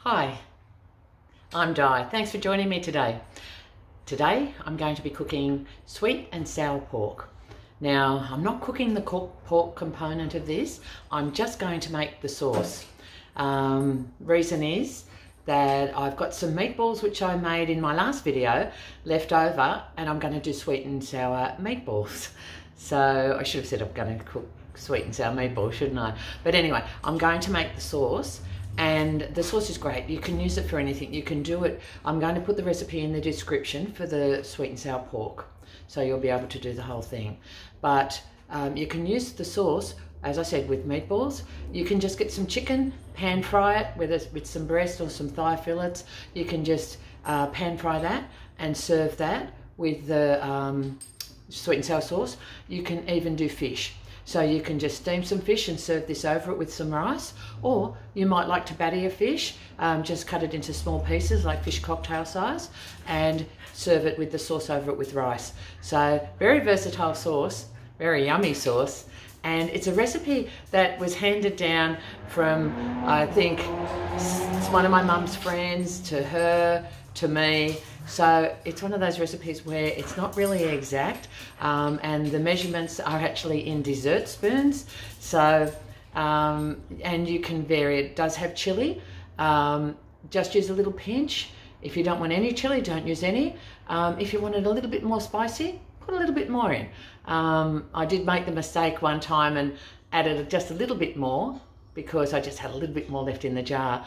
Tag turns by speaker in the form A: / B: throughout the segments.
A: Hi, I'm Di. Thanks for joining me today. Today I'm going to be cooking sweet and sour pork. Now I'm not cooking the pork component of this, I'm just going to make the sauce. Reason is that I've got some meatballs which I made in my last video left over, and I'm going to do sweet and sour meatballs. So I should have said I'm going to cook sweet and sour meatballs, shouldn't I? But anyway, I'm going to make the sauce. And the sauce is great. You can use it for anything. You can do it. I'm going to put the recipe in the description for the sweet and sour pork, so you'll be able to do the whole thing. But you can use the sauce, as I said, with meatballs. You can just get some chicken, pan fry it with some breast or some thigh fillets. You can just pan fry that and serve that with the sweet and sour sauce. You can even do fish. So you can just steam some fish and serve this over it with some rice, or you might like to batter your fish, just cut it into small pieces like fish cocktail size and serve it with the sauce over it with rice. So very versatile sauce, very yummy sauce, and it's a recipe that was handed down from, I think, it's one of my mum's friends to her, to me. So it's one of those recipes where it's not really exact, and the measurements are actually in dessert spoons. So, and you can vary. It does have chilli. Just use a little pinch. If you don't want any chilli, don't use any. If you want it a little bit more spicy, put a little bit more in. I did make the mistake one time and added just a little bit more because I just had a little bit more left in the jar.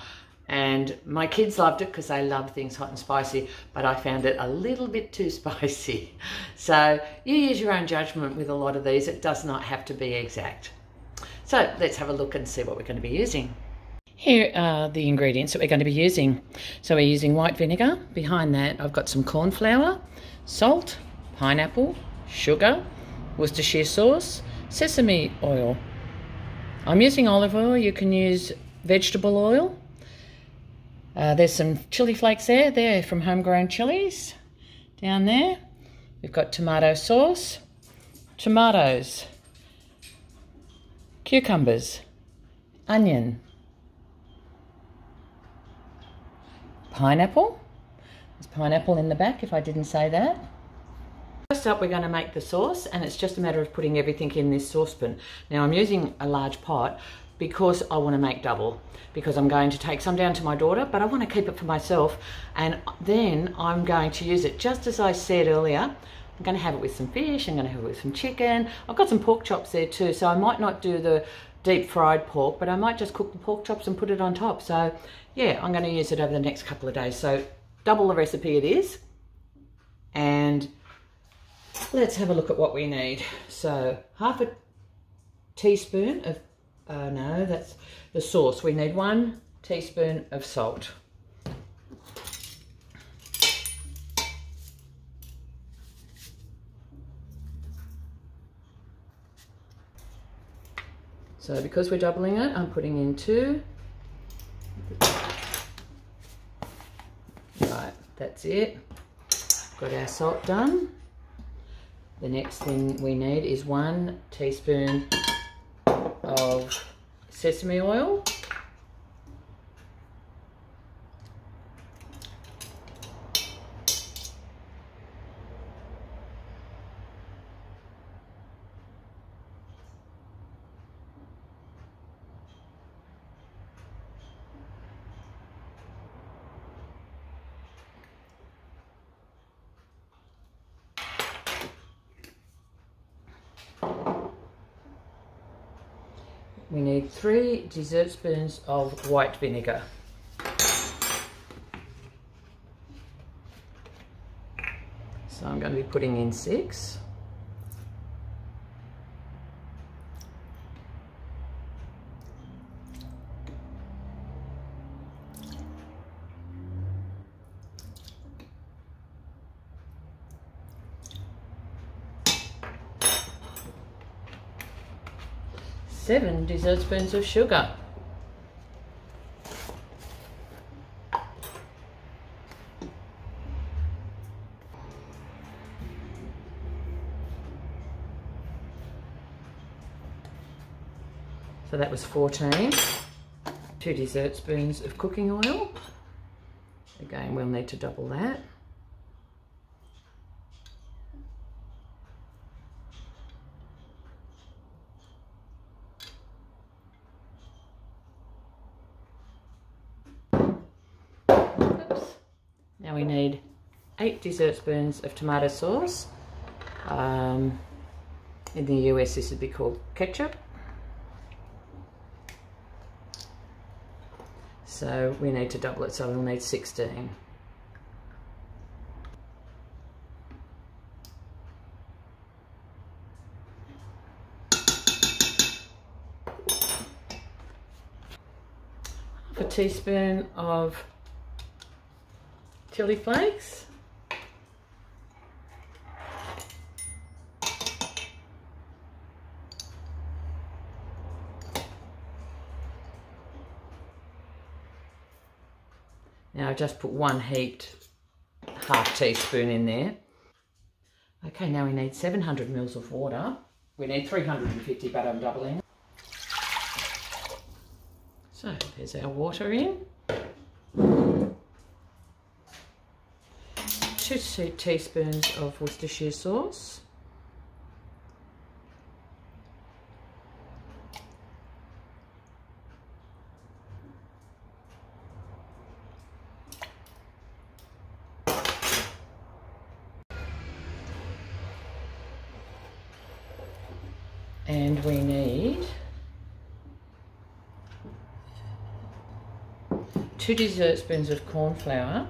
A: And my kids loved it because they love things hot and spicy, but I found it a little bit too spicy. So you use your own judgment with a lot of these. It does not have to be exact. So let's have a look and see what we're going to be using. Here are the ingredients that we're going to be using. So we're using white vinegar. Behind that I've got some corn flour, salt, pineapple, sugar, Worcestershire sauce, sesame oil. I'm using olive oil. You can use vegetable oil. There's some chili flakes there. They're from homegrown chilies down there. We've got tomato sauce, tomatoes, cucumbers, onion, pineapple. There's pineapple in the back if I didn't say that. First up, we're going to make the sauce, and it's just a matter of putting everything in this saucepan. Now I'm using a large pot because I want to make double, because I'm going to take some down to my daughter, but I want to keep it for myself, and then I'm going to use it just as I said earlier. I'm going to have it with some fish, I'm going to have it with some chicken. I've got some pork chops there too, so I might not do the deep fried pork, but I might just cook the pork chops and put it on top. So yeah, I'm going to use it over the next couple of days. So double the recipe it is. And let's have a look at what we need. So half a teaspoon of no, that's the sauce. We need 1 teaspoon of salt. So because we're doubling it, I'm putting in 2. Right, that's it. Got our salt done. The next thing we need is 1 teaspoon of sesame oil. We need 3 dessert spoons of white vinegar. So I'm going to be putting in 6. Seven dessert spoons of sugar. So that was 14. 2 dessert spoons of cooking oil. Again, we'll need to double that. Oops. Now we need 8 dessert spoons of tomato sauce. In the US this would be called ketchup. So we need to double it, so we'll need 16. Half a teaspoon of chilli flakes. Now I've just put 1 heaped half teaspoon in there. Okay, now we need 700 mils of water. We need 350, but I'm doubling. So there's our water in. 2 teaspoons of Worcestershire sauce. And we need 2 dessert spoons of cornflour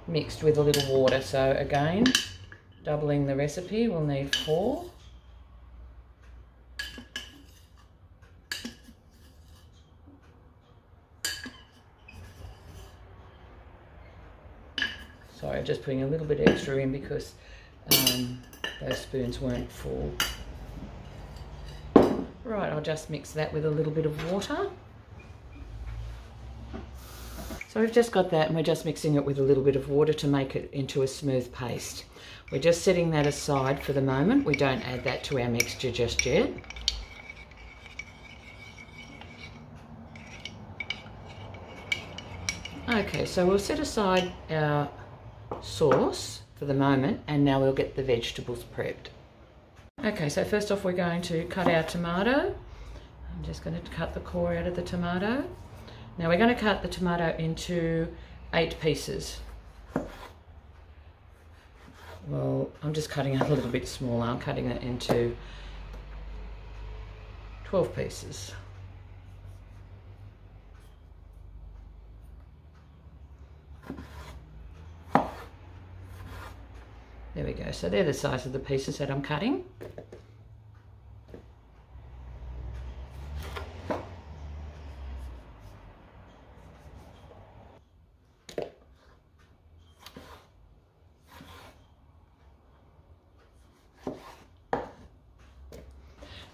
A: mixed with a little water. So again, doubling the recipe, we'll need 4. Sorry, just putting a little bit extra in because those spoons weren't full. Right, I'll just mix that with a little bit of water. So we've just got that and we're just mixing it with a little bit of water to make it into a smooth paste. We're just setting that aside for the moment. We don't add that to our mixture just yet. Okay, so we'll set aside our sauce for the moment and now we'll get the vegetables prepped. Okay, so first off we're going to cut our tomato. I'm just going to cut the core out of the tomato. Now we're going to cut the tomato into 8 pieces. Well, I'm just cutting it a little bit smaller. I'm cutting it into 12 pieces. There we go. So they're the size of the pieces that I'm cutting.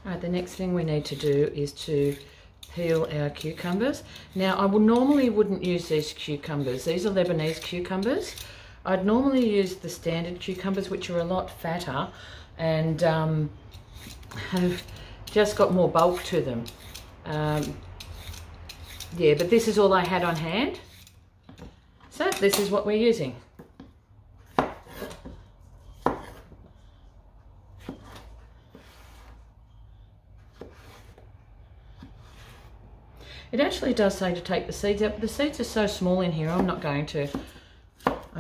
A: Alright, the next thing we need to do is to peel our cucumbers. Now I normally wouldn't use these cucumbers. These are Lebanese cucumbers. I'd normally use the standard cucumbers, which are a lot fatter and have just got more bulk to them. Yeah, but this is all I had on hand. So this is what we're using. It actually does say to take the seeds out, but the seeds are so small in here, I'm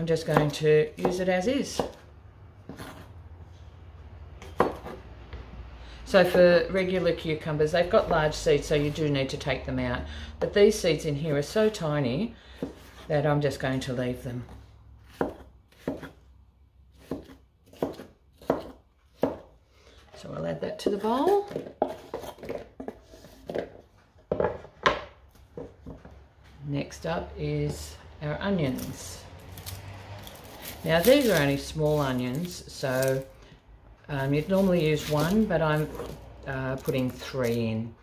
A: just going to use it as is. So for regular cucumbers, they've got large seeds, so you do need to take them out. But these seeds in here are so tiny that I'm just going to leave them. So I'll add that to the bowl. Next up is our onions. Now these are only small onions, so you'd normally use 1, but I'm putting 3 in.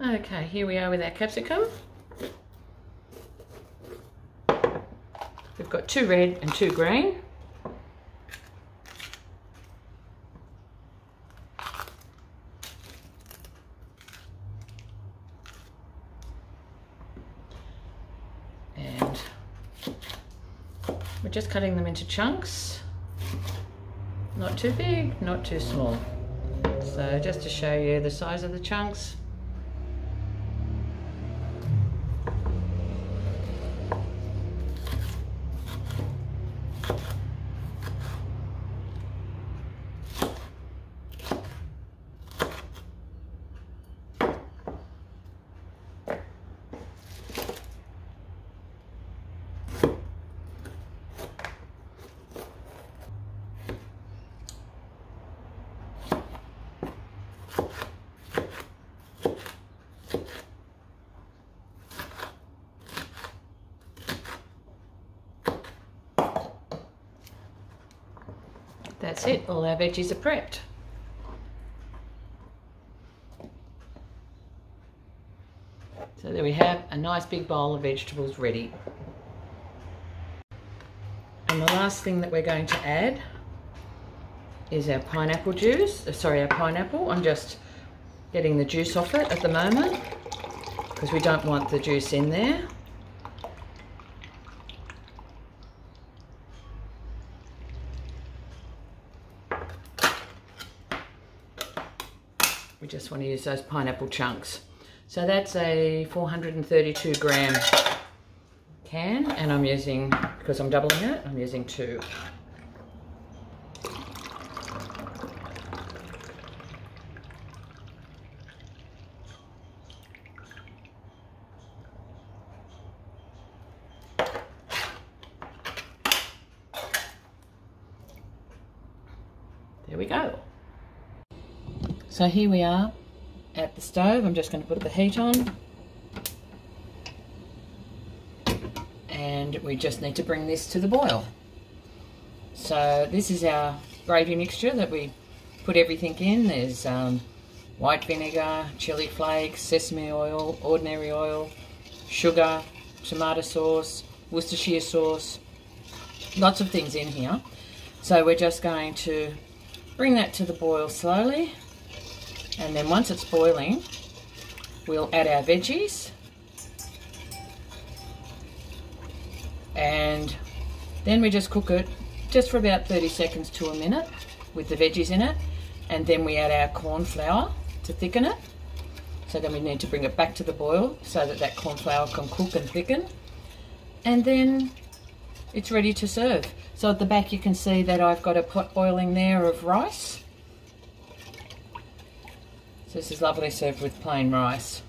A: Okay, here we are with our capsicum. We've got 2 red and 2 green. And we're just cutting them into chunks. Not too big, not too small. So just to show you the size of the chunks. That's it, all our veggies are prepped. So there we have a nice big bowl of vegetables ready. And the last thing that we're going to add is our pineapple juice, our pineapple. I'm just getting the juice off it at the moment because we don't want the juice in there. We just want to use those pineapple chunks. So that's a 432 gram can, and I'm using, because I'm doubling it, I'm using 2. There we go. So here we are at the stove. I'm just going to put the heat on. And we just need to bring this to the boil. So this is our gravy mixture that we put everything in. There's white vinegar, chilli flakes, sesame oil, ordinary oil, sugar, tomato sauce, Worcestershire sauce, lots of things in here. So we're just going to bring that to the boil slowly. And then once it's boiling, we'll add our veggies. And then we just cook it just for about 30 seconds to a minute with the veggies in it. And then we add our corn flour to thicken it. So then we need to bring it back to the boil so that that corn flour can cook and thicken. And then it's ready to serve. So at the back you can see that I've got a pot boiling there of rice. So this is lovely served with plain rice.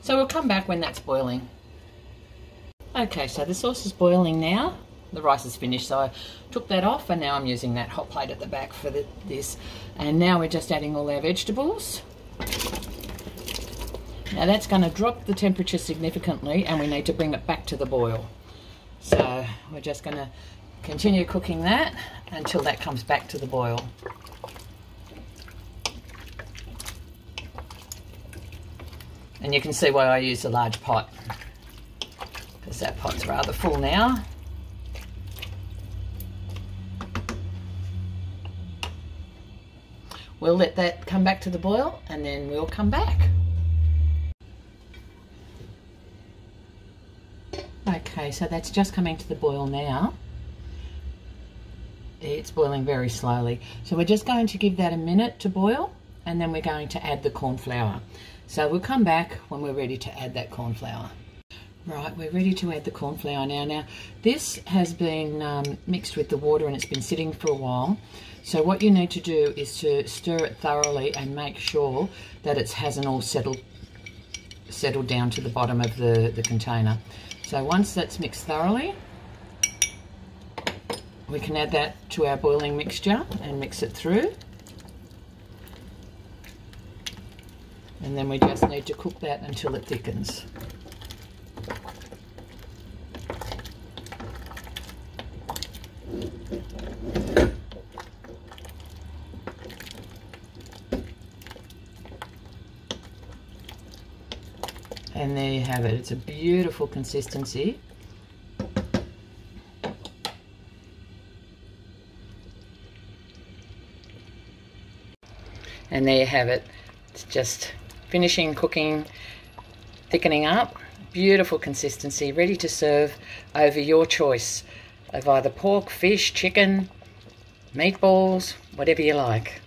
A: So we'll come back when that's boiling. Okay, so the sauce is boiling now. The rice is finished, so I took that off and now I'm using that hot plate at the back for this. And now we're just adding all our vegetables. Now that's going to drop the temperature significantly and we need to bring it back to the boil. So we're just going to continue cooking that until that comes back to the boil. And you can see why I use a large pot, because that pot's rather full now. We'll let that come back to the boil and then we'll come back. Okay, so that's just coming to the boil now. It's boiling very slowly. So we're just going to give that a minute to boil and then we're going to add the corn flour. So we'll come back when we're ready to add that corn flour. Right, we're ready to add the corn flour now. Now, this has been mixed with the water and it's been sitting for a while. So what you need to do is to stir it thoroughly and make sure that it hasn't all settled down to the bottom of the container. So once that's mixed thoroughly, we can add that to our boiling mixture and mix it through. And then we just need to cook that until it thickens. And there you have it. It's a beautiful consistency. And there you have it. It's just finishing cooking, thickening up. Beautiful consistency, ready to serve over your choice of either pork, fish, chicken, meatballs, whatever you like.